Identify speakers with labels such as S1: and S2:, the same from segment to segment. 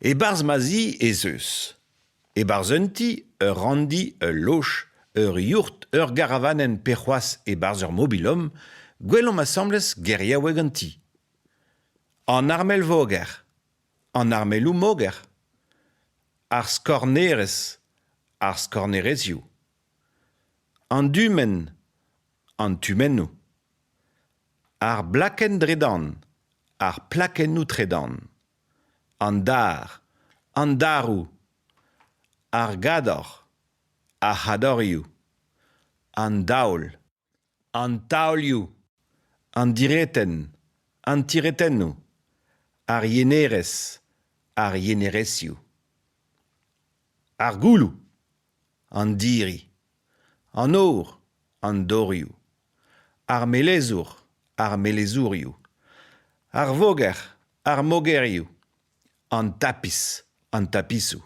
S1: E barz mazi e zeus. E barz unti, randi, loch, yurt, garavanen perc'hoaz e barz mobilom, gwellom ma semblez geria ganti. An armel voger, an armelou moger, ar skornerezioù. An dumen, an tumennou. Ar blaken dredan, ar plakennou tredan. An darou, ar gador, ar hadorioù. An daol, an taolioù, an direten, an tiretennou. Ar yenerez, ar yenerezioù. Ar goulou, an diri. An or, an dorioù. Ar melezour, ar melezourioù. Ar voger, ar mogerioù. An tapis, an tapisou.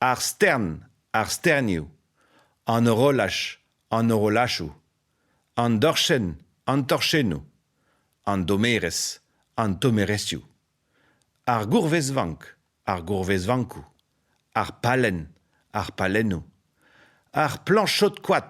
S1: Ar stern, ar sternioù. An eurolachou. An dorchen, an torchenou. An domerez, an tomerezioù. Ar gourvezvank, ar gourvezvankou. Ar palennou. Ar planchot koad,